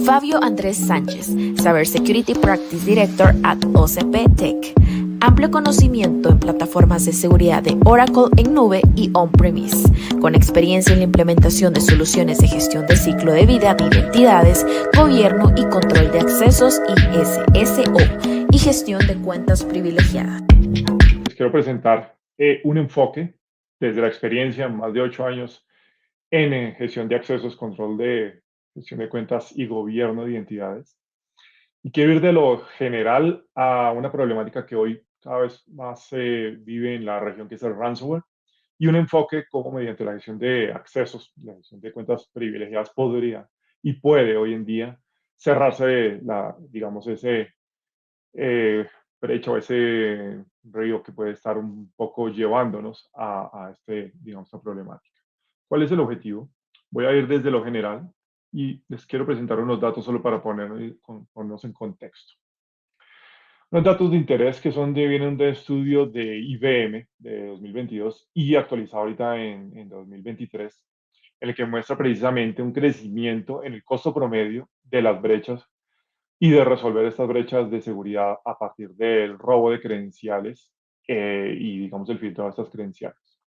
Fabio Andrés Sánchez, Cybersecurity Practice Director at OCP Tech. Amplio conocimiento en plataformas de seguridad de Oracle en nube y on-premise, con experiencia en la implementación de soluciones de gestión de ciclo de vida de identidades, gobierno y control de accesos ISSO y gestión de cuentas privilegiadas. Les quiero presentar un enfoque desde la experiencia, más de 8 años en gestión de accesos, control de gestión de cuentas y gobierno de identidades. Y quiero ir de lo general a una problemática que hoy cada vez más se vive en la región, que es el ransomware, y un enfoque como mediante la gestión de accesos, la gestión de cuentas privilegiadas podría y puede hoy en día cerrarse digamos, ese brecha o ese río que puede estar un poco llevándonos a digamos, esta problemática. ¿Cuál es el objetivo? Voy a ir desde lo general y les quiero presentar unos datos solo para ponernos en contexto. Los datos de interés que vienen de estudio de IBM de 2022 y actualizado ahorita en 2023, en el que muestra precisamente un crecimiento en el costo promedio de las brechas y de resolver estas brechas de seguridad a partir del robo de credenciales y, digamos, el filtrado de estas credenciales.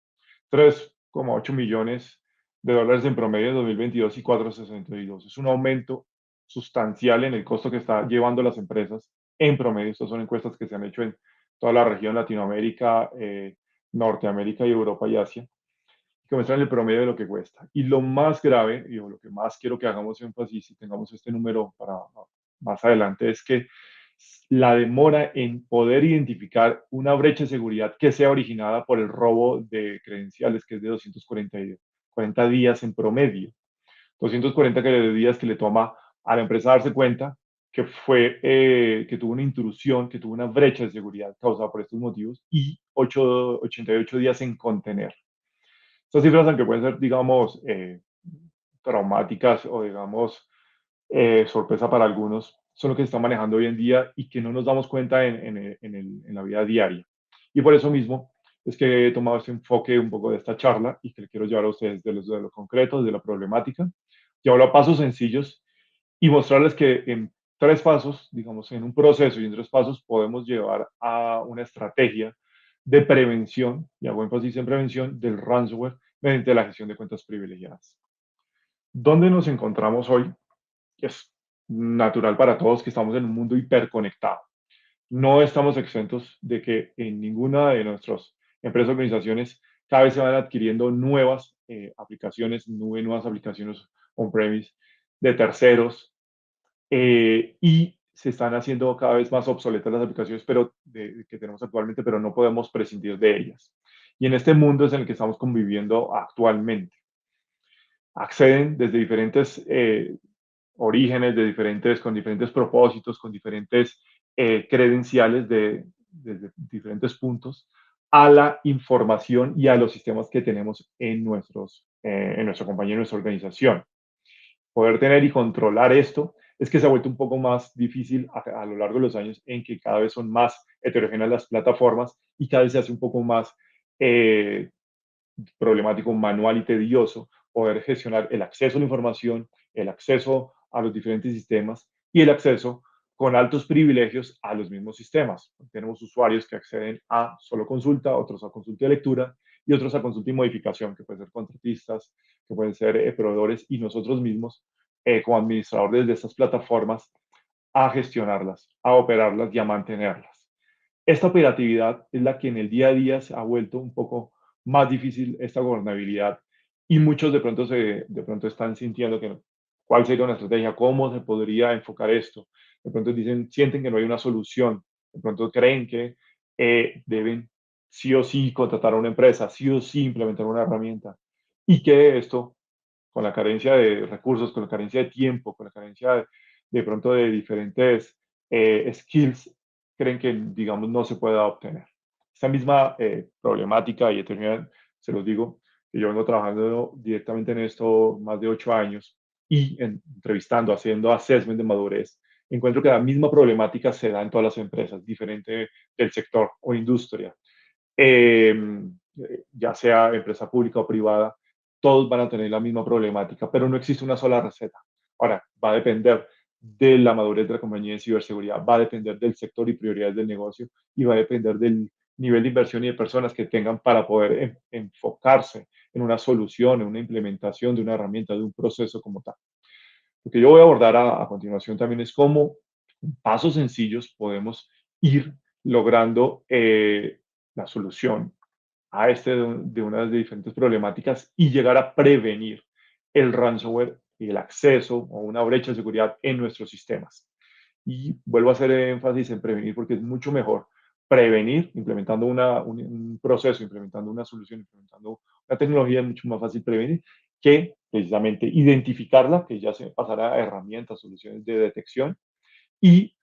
3,8 millones de dólares en promedio en 2022 y 4,62. Es un aumento sustancial en el costo que está llevando las empresas en promedio. Estas son encuestas que se han hecho en toda la región Latinoamérica, Norteamérica y Europa y Asia, que muestran el promedio de lo que cuesta. Y lo más grave, y lo que más quiero que hagamos énfasis y tengamos este número para más adelante, es que la demora en poder identificar una brecha de seguridad que sea originada por el robo de credenciales, que es de 240 días en promedio. 240 días que le toma a la empresa darse cuenta que tuvo una intrusión, que tuvo una brecha de seguridad causada por estos motivos y 88 días en contener. Estas cifras, aunque pueden ser, digamos, traumáticas o, digamos, sorpresa para algunos, son lo que se está manejando hoy en día y que no nos damos cuenta en la vida diaria. Y por eso mismo es que he tomado este enfoque un poco de esta charla y que le quiero llevar a ustedes de lo concreto, de la problemática, llevarlo a pasos sencillos y mostrarles que en 3 pasos, digamos, en un proceso y en 3 pasos podemos llevar a una estrategia de prevención, y hago énfasis en prevención, del ransomware mediante la gestión de cuentas privilegiadas. ¿Dónde nos encontramos hoy? Es natural para todos que estamos en un mundo hiperconectado. No estamos exentos de que en ninguna de nuestras empresas o organizaciones cada vez se van adquiriendo nuevas aplicaciones, nuevas aplicaciones on-premise de terceros, y se están haciendo cada vez más obsoletas las aplicaciones que tenemos actualmente, pero no podemos prescindir de ellas. Y en este mundo es en el que estamos conviviendo actualmente. Acceden desde diferentes orígenes, con diferentes propósitos, con diferentes credenciales desde diferentes puntos a la información y a los sistemas que tenemos en nuestra compañía, en nuestra organización. Poder tener y controlar esto es que se ha vuelto un poco más difícil a lo largo de los años en que cada vez son más heterogéneas las plataformas y cada vez se hace un poco más eh, problemático, manual y tedioso poder gestionar el acceso a la información, el acceso a los diferentes sistemas y el acceso con altos privilegios a los mismos sistemas. Tenemos usuarios que acceden a solo consulta, otros a consulta de lectura y otros a consulta y modificación, que pueden ser contratistas, que pueden ser proveedores y nosotros mismos como administradores de estas plataformas a gestionarlas, a operarlas y a mantenerlas. Esta operatividad es la que en el día a día se ha vuelto un poco más difícil, esta gobernabilidad, y muchos de pronto están sintiendo que cuál sería una estrategia, cómo se podría enfocar esto. De pronto sienten que no hay una solución, de pronto creen que deben sí o sí contratar a una empresa, sí o sí implementar una herramienta, y que esto, con la carencia de recursos, con la carencia de tiempo, con la carencia de pronto de diferentes skills, creen que, digamos, no se pueda obtener. Esta misma problemática y heterogeneidad, se los digo, que yo vengo trabajando directamente en esto más de 8 años y entrevistando, haciendo assessment de madurez, encuentro que la misma problemática se da en todas las empresas, diferente del sector o industria. Eh, ya sea empresa pública o privada, todos van a tener la misma problemática, pero no existe una sola receta. Ahora, va a depender de la madurez de la compañía en ciberseguridad, va a depender del sector y prioridades del negocio y va a depender del nivel de inversión y de personas que tengan para poder enfocarse en una solución, en una implementación de una herramienta, de un proceso como tal. Lo que yo voy a abordar a continuación también es cómo, con pasos sencillos, podemos ir logrando la solución a de una de las diferentes problemáticas y llegar a prevenir el ransomware y el acceso o una brecha de seguridad en nuestros sistemas. Y vuelvo a hacer énfasis en prevenir porque es mucho mejor prevenir implementando un proceso, implementando una solución, implementando una tecnología, es mucho más fácil prevenir que precisamente identificarla, que ya se pasará a herramientas, soluciones de detección y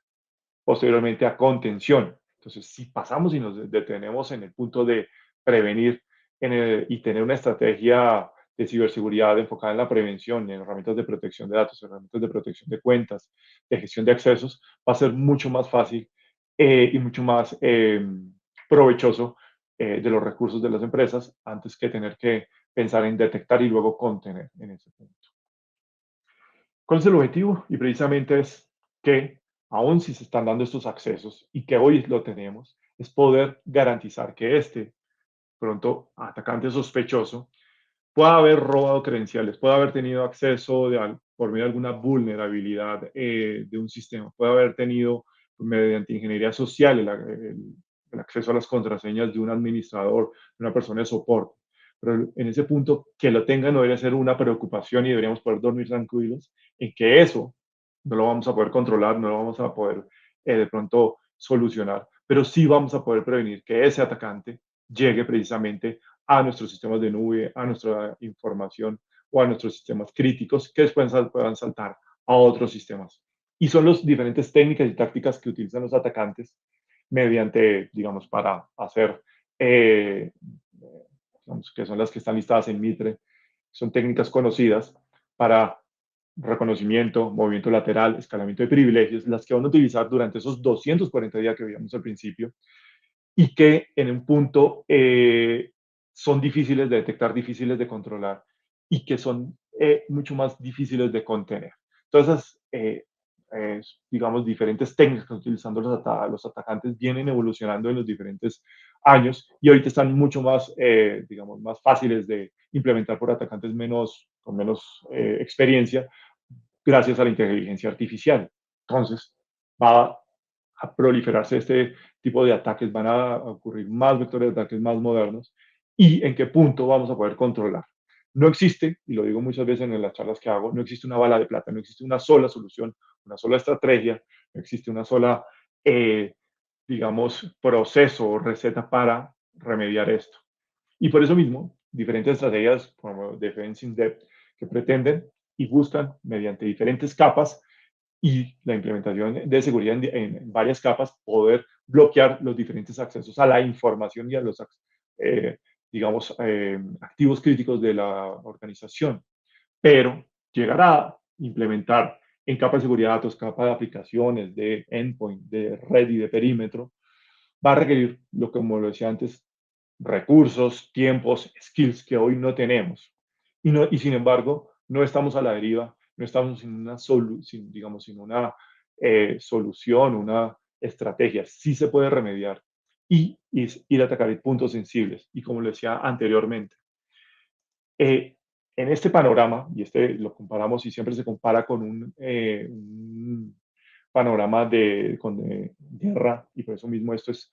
posteriormente a contención. Entonces, si pasamos y nos detenemos en el punto de prevenir y tener una estrategia de ciberseguridad enfocada en la prevención, en herramientas de protección de datos, herramientas de protección de cuentas, de gestión de accesos, va a ser mucho más fácil y mucho más provechoso de los recursos de las empresas antes que tener que pensar en detectar y luego contener en ese punto. ¿Cuál es el objetivo? Y precisamente es que, aun si se están dando estos accesos y que hoy lo tenemos, es poder garantizar que este pronto atacante sospechoso pueda haber robado credenciales, pueda haber tenido acceso por medio de alguna vulnerabilidad de un sistema, puede haber tenido mediante ingeniería social el acceso a las contraseñas de un administrador, de una persona de soporte. Pero en ese punto, que lo tenga no debería ser una preocupación y deberíamos poder dormir tranquilos en que eso no lo vamos a poder controlar, no lo vamos a poder de pronto solucionar, pero sí vamos a poder prevenir que ese atacante llegue precisamente a nuestros sistemas de nube, a nuestra información o a nuestros sistemas críticos que después puedan saltar a otros sistemas. Y son las diferentes técnicas y tácticas que utilizan los atacantes mediante, digamos, para hacer, digamos, que son las que están listadas en Mitre, son técnicas conocidas para reconocimiento, movimiento lateral, escalamiento de privilegios, las que van a utilizar durante esos 240 días que veíamos al principio, y que en un punto son difíciles de detectar, difíciles de controlar y que son mucho más difíciles de contener. Todas esas, digamos, diferentes técnicas que utilizando los atacantes vienen evolucionando en los diferentes años y ahorita están mucho más, digamos, más fáciles de implementar por atacantes con menos experiencia gracias a la inteligencia artificial. Entonces, va a proliferarse este tipo de ataques, van a ocurrir más vectores de ataques más modernos y en qué punto vamos a poder controlar. No existe, y lo digo muchas veces en las charlas que hago, no existe una bala de plata, no existe una sola solución, una sola estrategia, no existe una sola, digamos, proceso o receta para remediar esto. Y por eso mismo, diferentes estrategias como Defense in Depth que pretenden y buscan mediante diferentes capas y la implementación de seguridad en varias capas, poder bloquear los diferentes accesos a la información y a los, digamos, activos críticos de la organización. Pero llegar a implementar en capa de seguridad de datos, capa de aplicaciones, de endpoint, de red y de perímetro, va a requerir, como lo decía antes, recursos, tiempos, skills que hoy no tenemos. Y sin embargo, no estamos a la deriva, no estamos sin una, digamos, sin una solución, una estrategia. Sí se puede remediar y ir a atacar puntos sensibles. Y como lo decía anteriormente, eh, en este panorama, y este lo comparamos y siempre se compara con un panorama de guerra, y por eso mismo esto es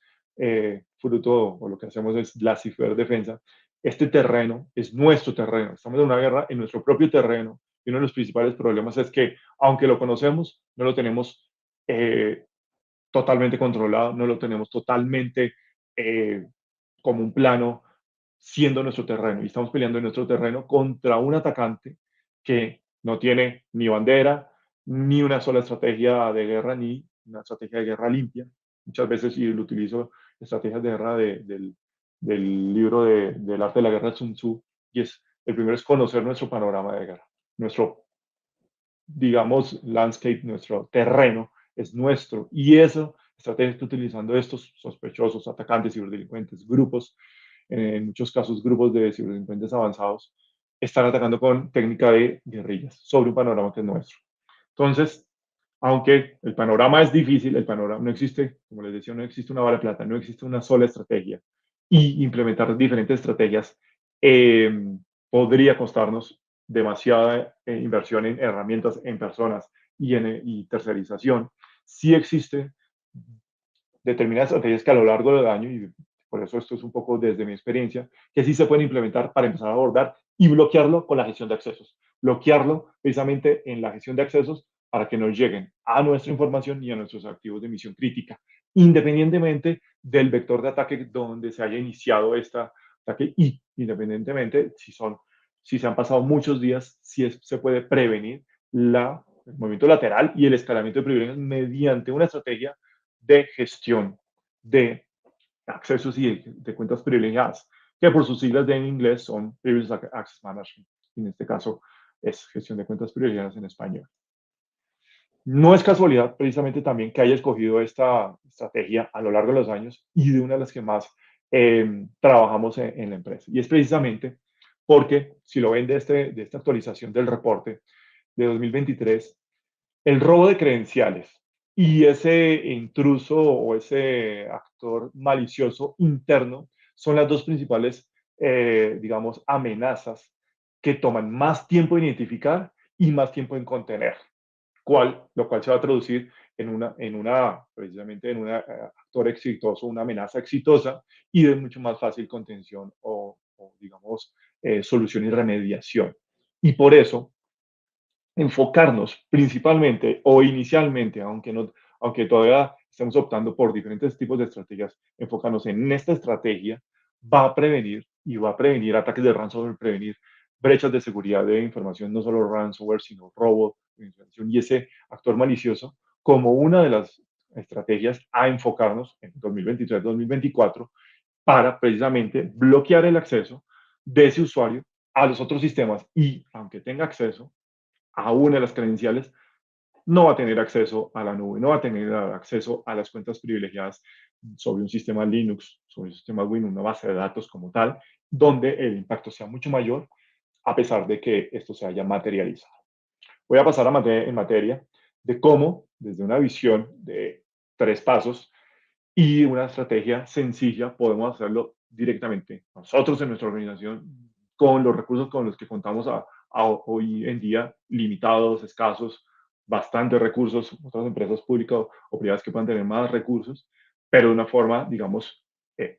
fruto, o lo que hacemos es la ciberdefensa. Este terreno es nuestro terreno, estamos en una guerra en nuestro propio terreno, y uno de los principales problemas es que, aunque lo conocemos, no lo tenemos totalmente controlado, no lo tenemos totalmente eh, como un plano siendo nuestro terreno. Y estamos peleando en nuestro terreno contra un atacante que no tiene ni bandera, ni una sola estrategia de guerra, ni una estrategia de guerra limpia. Muchas veces, y lo utilizo, estrategias de guerra del libro del arte de la guerra de Sun Tzu, y el primero es conocer nuestro panorama de guerra, nuestro, digamos, landscape, nuestro terreno es nuestro. Y eso, estrategias que utilizando estos sospechosos, atacantes, ciberdelincuentes, grupos, en muchos casos grupos de ciberdelincuentes avanzados, están atacando con técnica de guerrillas sobre un panorama que es nuestro. Entonces, Aunque el panorama es difícil, el panorama no existe, como les decía, no existe una bala de plata, no existe una sola estrategia. Y implementar diferentes estrategias eh, podría costarnos demasiada inversión en herramientas, en personas y tercerización. Sí existe determinadas estrategias que a lo largo del año, y por eso esto es un poco desde mi experiencia, que sí se pueden implementar para empezar a abordar y bloquearlo con la gestión de accesos. Bloquearlo precisamente en la gestión de accesos para que nos lleguen a nuestra información y a nuestros activos de misión crítica, independientemente del vector de ataque donde se haya iniciado este ataque y independientemente si se han pasado muchos días, se puede prevenir el movimiento lateral y el escalamiento de privilegios mediante una estrategia de gestión de accesos y de cuentas privilegiadas, que por sus siglas de en inglés son Privileged Access Management. En este caso es gestión de cuentas privilegiadas en español. No es casualidad precisamente también que haya escogido esta estrategia a lo largo de los años y de una de las que más trabajamos en la empresa. Y es precisamente porque, si lo ven de esta actualización del reporte de 2023, el robo de credenciales y ese intruso o ese actor malicioso interno son las dos principales, digamos, amenazas que toman más tiempo en identificar y más tiempo en contener, lo cual se va a traducir precisamente en un actor exitoso, una amenaza exitosa y de mucho más fácil contención o digamos, solución y remediación. Y por eso enfocarnos principalmente o inicialmente, aunque todavía estemos optando por diferentes tipos de estrategias, enfocarnos en esta estrategia va a prevenir y va a prevenir ataques de ransomware, prevenir brechas de seguridad de información, no solo ransomware, sino robo y ese actor malicioso como una de las estrategias a enfocarnos en 2023-2024 para precisamente bloquear el acceso de ese usuario a los otros sistemas y aunque tenga acceso, a una de las credenciales, no va a tener acceso a la nube, no va a tener acceso a las cuentas privilegiadas sobre un sistema Linux, sobre un sistema Windows, una base de datos como tal, donde el impacto sea mucho mayor, a pesar de que esto se haya materializado. Voy a pasar en materia de cómo, desde una visión de 3 pasos y una estrategia sencilla, podemos hacerlo directamente nosotros en nuestra organización con los recursos con los que contamos hoy en día, limitados, escasos, bastantes recursos, otras empresas públicas o privadas que puedan tener más recursos, pero de una forma, digamos,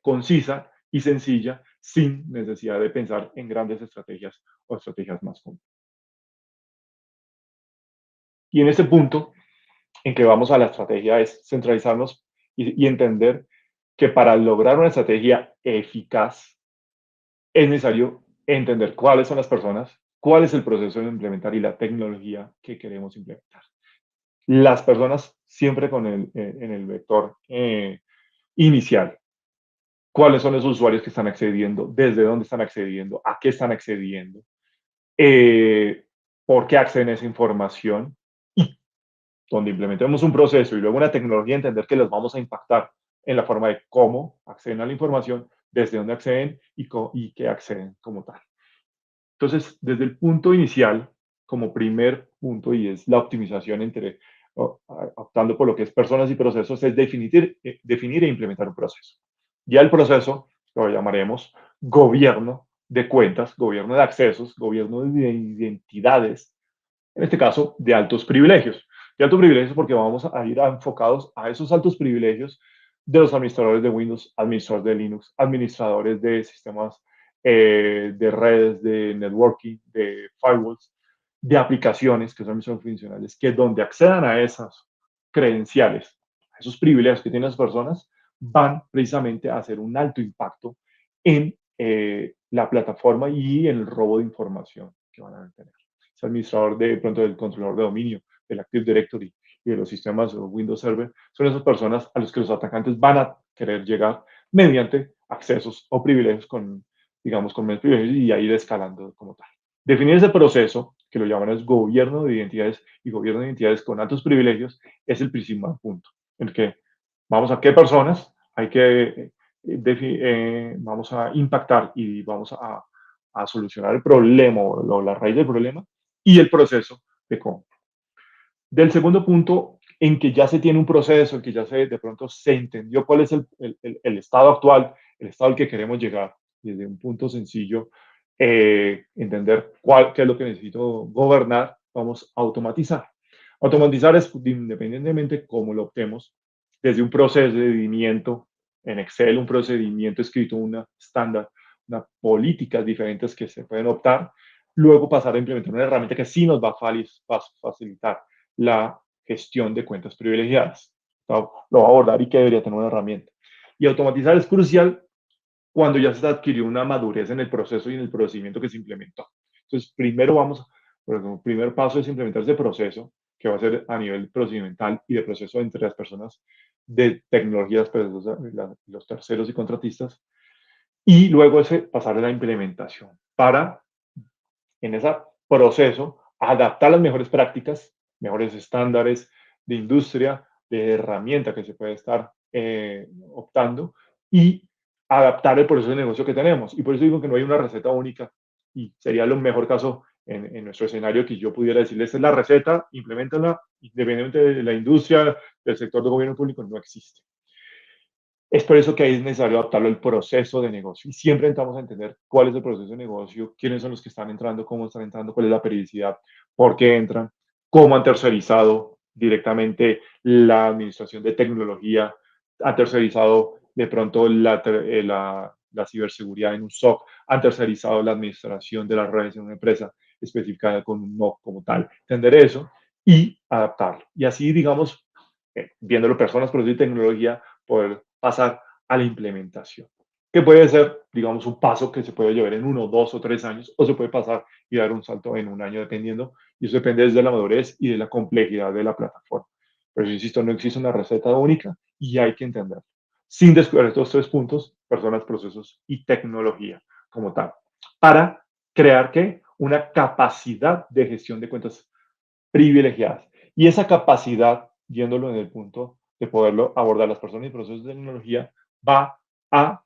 concisa y sencilla, sin necesidad de pensar en grandes estrategias o estrategias más complejas. Y en este punto, en que vamos a la estrategia, es centralizarnos y entender que para lograr una estrategia eficaz es necesario entender cuáles son las personas, cuál es el proceso de implementar y la tecnología que queremos implementar. Las personas siempre en el vector inicial. ¿Cuáles son los usuarios que están accediendo? ¿Desde dónde están accediendo? ¿A qué están accediendo? Eh, ¿Por qué acceden a esa información? Y donde implementemos un proceso y luego una tecnología, entender que los vamos a impactar en la forma de cómo acceden a la información, desde dónde acceden y qué acceden como tal. Entonces, desde el punto inicial, como primer punto, y es la optimización optando por lo que es personas y procesos, es definir e implementar un proceso. Ya el proceso lo llamaremos gobierno de cuentas, gobierno de accesos, gobierno de identidades, en este caso de altos privilegios. De altos privilegios porque vamos a ir enfocados a esos altos privilegios de los administradores de Windows, administradores de Linux, administradores de sistemas de redes, de networking, de firewalls, de aplicaciones que son funcionales, que donde accedan a esas credenciales, a esos privilegios que tienen las personas, van precisamente a hacer un alto impacto en la plataforma y en el robo de información que van a tener. Es administrador de pronto del controlador de dominio, del Active Directory y de los sistemas Windows Server, son esas personas a los que los atacantes van a querer llegar mediante accesos o privilegios digamos, con menos privilegios y ahí escalando como tal. Definir ese proceso, que lo llaman es gobierno de identidades y gobierno de identidades con altos privilegios, es el principal punto, en el que vamos a qué personas hay que vamos a impactar y vamos a solucionar el problema o la raíz del problema y el proceso de cómo. Del segundo punto, en que ya se tiene un proceso, en que ya se, de pronto se entendió cuál es el estado actual, el estado al que queremos llegar, desde un punto sencillo, entender qué es lo que necesito gobernar, vamos a automatizar. Automatizar es, independientemente cómo lo optemos, desde un procedimiento en Excel, un procedimiento escrito, una estándar, unas políticas diferentes que se pueden optar, luego pasar a implementar una herramienta que sí nos va a facilitar la gestión de cuentas privilegiadas. Lo va a abordar y que debería tener una herramienta. Y automatizar es crucial cuando ya se adquirió una madurez en el proceso y en el procedimiento que se implementó. Entonces, primero vamos, por ejemplo, el primer paso es implementar ese proceso, que va a ser a nivel procedimental y de proceso entre las personas de tecnologías, pues, los terceros y contratistas, y luego ese pasar a la implementación para, en ese proceso, adaptar las mejores prácticas, mejores estándares de industria, de herramienta que se puede estar optando y adaptar el proceso de negocio que tenemos. Y por eso digo que no hay una receta única y sería lo mejor caso en nuestro escenario que yo pudiera decirles, esta es la receta, implementenla, independientemente de la industria, del sector de gobierno público, no existe. Es por eso que ahí es necesario adaptarlo al proceso de negocio. Y siempre intentamos entender cuál es el proceso de negocio, quiénes son los que están entrando, cómo están entrando, cuál es la periodicidad, por qué entran, cómo han tercerizado directamente la administración de tecnología, han tercerizado de pronto la ciberseguridad en un SOC, han tercerizado la administración de las redes en una empresa especificada con un NOC como tal. Entender eso y adaptarlo. Y así, digamos, viéndolo personas, procesos y tecnología, poder pasar a la implementación, que puede ser, digamos, un paso que se puede llevar en 1, 2 o 3 años, o se puede pasar y dar un salto en un año, dependiendo, y eso depende desde la madurez y de la complejidad de la plataforma. Pero yo insisto, no existe una receta única y hay que entenderlo. Sin descuidar estos 3 puntos, personas, procesos y tecnología como tal, para crear ¿qué? Una capacidad de gestión de cuentas privilegiadas. Y esa capacidad, yéndolo en el punto de poderlo abordar las personas y procesos de tecnología, va a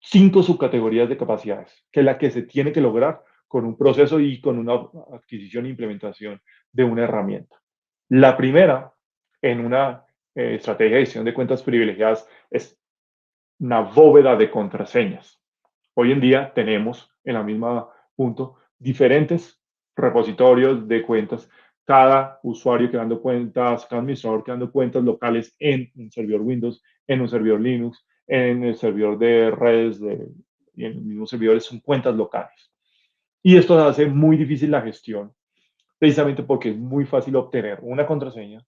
5 subcategorías de capacidades, que es la que se tiene que lograr con un proceso y con una adquisición e implementación de una herramienta. La primera, en una estrategia de gestión de cuentas privilegiadas, es una bóveda de contraseñas. Hoy en día tenemos en la misma punto diferentes repositorios de cuentas, cada usuario creando cuentas, cada administrador creando cuentas locales en un servidor Windows, en un servidor Linux, en el servidor de redes y en los mismos servidores son cuentas locales. Y esto hace muy difícil la gestión, precisamente porque es muy fácil obtener una contraseña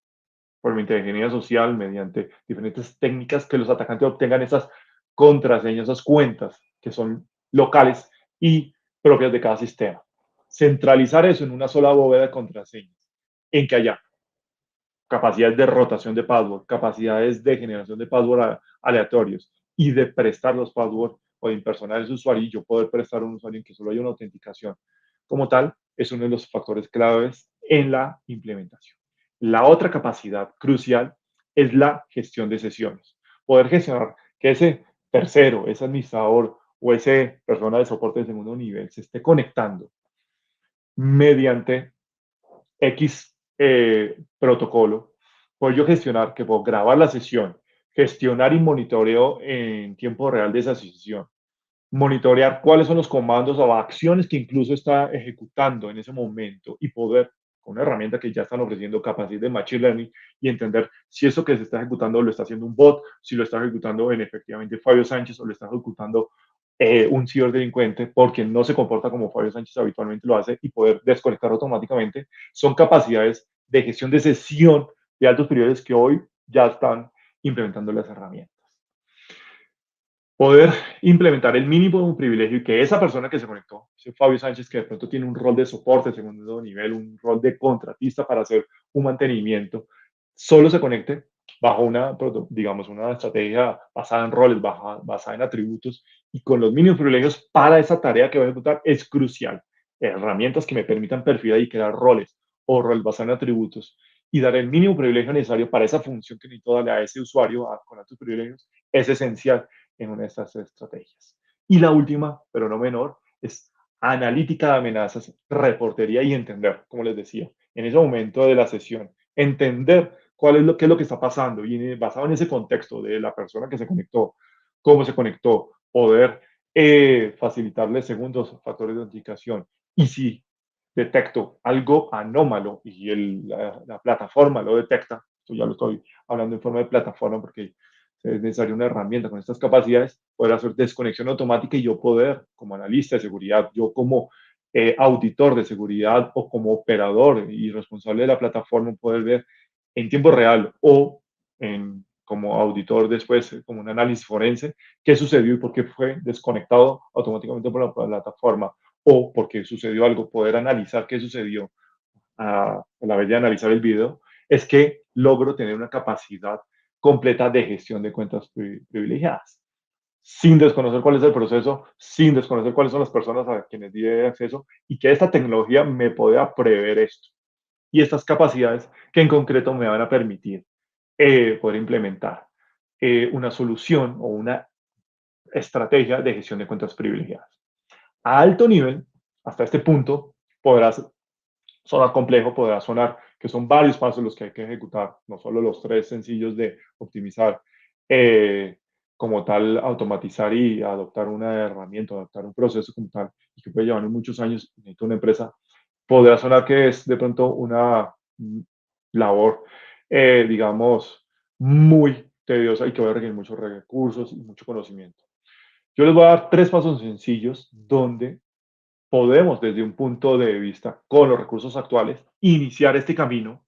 por mi ingeniería social, mediante diferentes técnicas que los atacantes obtengan esas contraseñas, esas cuentas que son locales y propias de cada sistema. Centralizar eso en una sola bóveda de contraseñas, en que haya capacidades de rotación de password, capacidades de generación de password aleatorios y de prestar los passwords o de impersonar ese usuario y yo poder prestar un usuario en que solo haya una autenticación como tal, es uno de los factores claves en la implementación. La otra capacidad crucial es la gestión de sesiones. Poder gestionar que ese tercero, ese administrador o ese persona de soporte de segundo nivel se esté conectando mediante X protocolo, puedo yo gestionar, que puedo grabar la sesión, gestionar y monitoreo en tiempo real de esa sesión, monitorear cuáles son los comandos o acciones que incluso está ejecutando en ese momento y poder, con una herramienta que ya están ofreciendo capacidad de Machine Learning y entender si eso que se está ejecutando lo está haciendo un bot, si lo está ejecutando en efectivamente Fabio Sánchez o lo está ejecutando un ciberdelincuente porque no se comporta como Fabio Sánchez habitualmente lo hace y poder desconectar automáticamente, son capacidades de gestión de sesión de altos periodos que hoy ya están implementando las herramientas. Poder implementar el mínimo de un privilegio y que esa persona que se conectó, ese Fabio Sánchez que de pronto tiene un rol de soporte segundo nivel, un rol de contratista para hacer un mantenimiento, solo se conecte bajo una, digamos, una estrategia basada en roles, basada en atributos y con los mínimos privilegios para esa tarea que va a ejecutar es crucial. Herramientas que me permitan perfilar y crear roles o roles basados en atributos y dar el mínimo privilegio necesario para esa función que necesito darle a ese usuario con altos privilegios es esencial en una de estas estrategias. Y la última, pero no menor, es analítica de amenazas, reportería y entender, como les decía, en ese momento de la sesión, entender qué es lo que está pasando y basado en ese contexto de la persona que se conectó, cómo se conectó, poder facilitarle segundos factores de autenticación. Y si detecto algo anómalo y la plataforma lo detecta, esto ya lo estoy hablando en forma de plataforma porque es necesaria una herramienta con estas capacidades, poder hacer desconexión automática y yo poder, como analista de seguridad, yo como auditor de seguridad o como operador y responsable de la plataforma, poder ver en tiempo real o como auditor después, como un análisis forense, qué sucedió y por qué fue desconectado automáticamente por la plataforma o porque sucedió algo, poder analizar qué sucedió a la vez de analizar el video, es que logro tener una capacidad completa de gestión de cuentas privilegiadas, sin desconocer cuál es el proceso, sin desconocer cuáles son las personas a quienes di acceso y que esta tecnología me pueda prever esto. Y estas capacidades que en concreto me van a permitir poder implementar una solución o una estrategia de gestión de cuentas privilegiadas. A alto nivel, hasta este punto, podrás sonar complejo, podrá sonar que son varios pasos los que hay que ejecutar, no solo los tres sencillos de optimizar, como tal, automatizar y adoptar una herramienta, adoptar un proceso como tal, y que puede llevar muchos años, necesita una empresa, podrá sonar que es de pronto una labor, digamos, muy tediosa y que va a requerir muchos recursos y mucho conocimiento. Yo les voy a dar tres pasos sencillos donde podemos, desde un punto de vista con los recursos actuales, iniciar este camino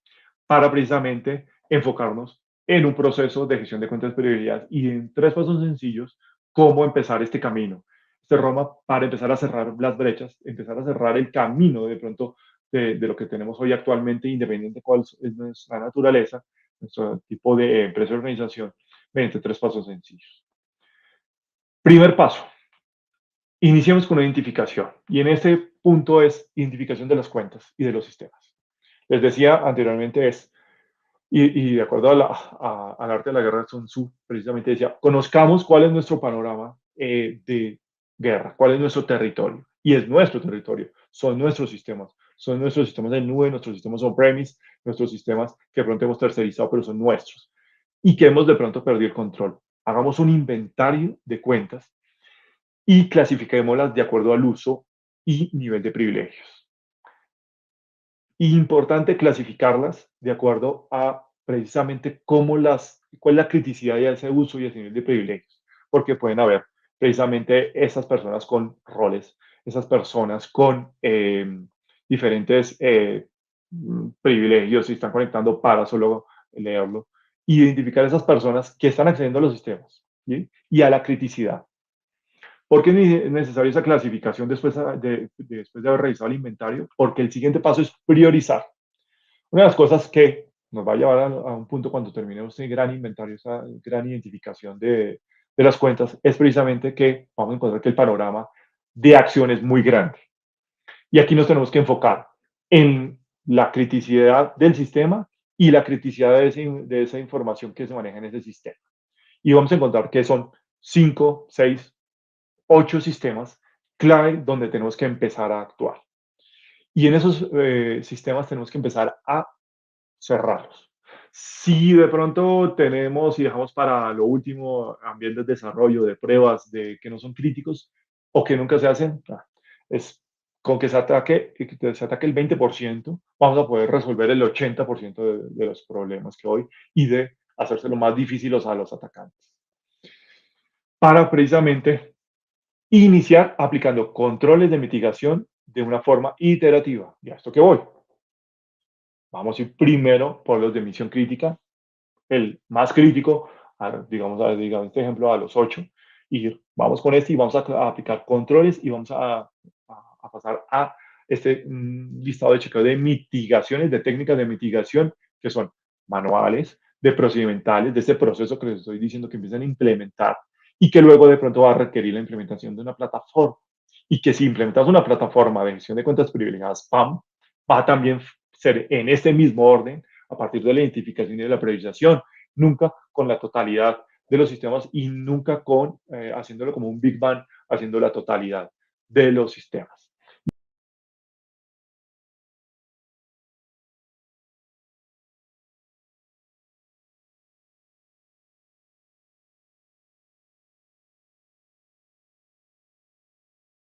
para precisamente enfocarnos en un proceso de gestión de cuentas privilegiadas y en tres pasos sencillos cómo empezar este camino. Este Roma para empezar a cerrar las brechas, empezar a cerrar el camino de pronto de lo que tenemos hoy actualmente, independiente de cuál es nuestra naturaleza, nuestro tipo de empresa o organización, mediante tres pasos sencillos. Primer paso, iniciemos con una identificación y en este punto es identificación de las cuentas y de los sistemas. Les decía anteriormente y de acuerdo al arte de la guerra de Sun Tzu, precisamente decía, conozcamos cuál es nuestro panorama de guerra, cuál es nuestro territorio. Y es nuestro territorio, son nuestros sistemas de nube, nuestros sistemas on-premise, nuestros sistemas que de pronto hemos tercerizado, pero son nuestros. Y que hemos de pronto perdido el control. Hagamos un inventario de cuentas y clasifiquémoslas de acuerdo al uso y nivel de privilegios. Importante clasificarlas de acuerdo a precisamente cuál es la criticidad de ese uso y ese nivel de privilegios, porque pueden haber precisamente esas personas con roles, esas personas con diferentes privilegios y están conectando para solo leerlo. Identificar esas personas que están accediendo a los sistemas, ¿sí? Y a la criticidad. ¿Por qué es necesaria esa clasificación después de haber revisado el inventario? Porque el siguiente paso es priorizar. Una de las cosas que nos va a llevar a un punto cuando terminemos ese gran inventario, esa gran identificación de las cuentas, es precisamente que vamos a encontrar que el panorama de acción es muy grande. Y aquí nos tenemos que enfocar en la criticidad del sistema y la criticidad de esa información que se maneja en ese sistema. Y vamos a encontrar que son 5, 6, 8 sistemas clave donde tenemos que empezar a actuar. Y en esos sistemas tenemos que empezar a cerrarlos. Si de pronto tenemos y dejamos para lo último ambientes de desarrollo, de pruebas, de que no son críticos o que nunca se hacen, es con que se ataque el 20%, vamos a poder resolver el 80% de los problemas que hoy y de hacérselo más difíciles a los atacantes. Para precisamente iniciar aplicando controles de mitigación de una forma iterativa. ¿Y a esto qué voy? Vamos a ir primero por los de misión crítica, el más crítico, digamos este ejemplo, a los 8, y vamos con este y vamos a aplicar controles y vamos a pasar a este listado de chequeo de mitigaciones, de técnicas de mitigación, que son manuales, de procedimentales, de este proceso que les estoy diciendo que empiezan a implementar y que luego de pronto va a requerir la implementación de una plataforma. Y que si implementas una plataforma de gestión de cuentas privilegiadas, PAM, va a también ser en este mismo orden, a partir de la identificación y de la priorización, nunca con la totalidad de los sistemas y nunca haciéndolo como un Big Bang, haciendo la totalidad de los sistemas.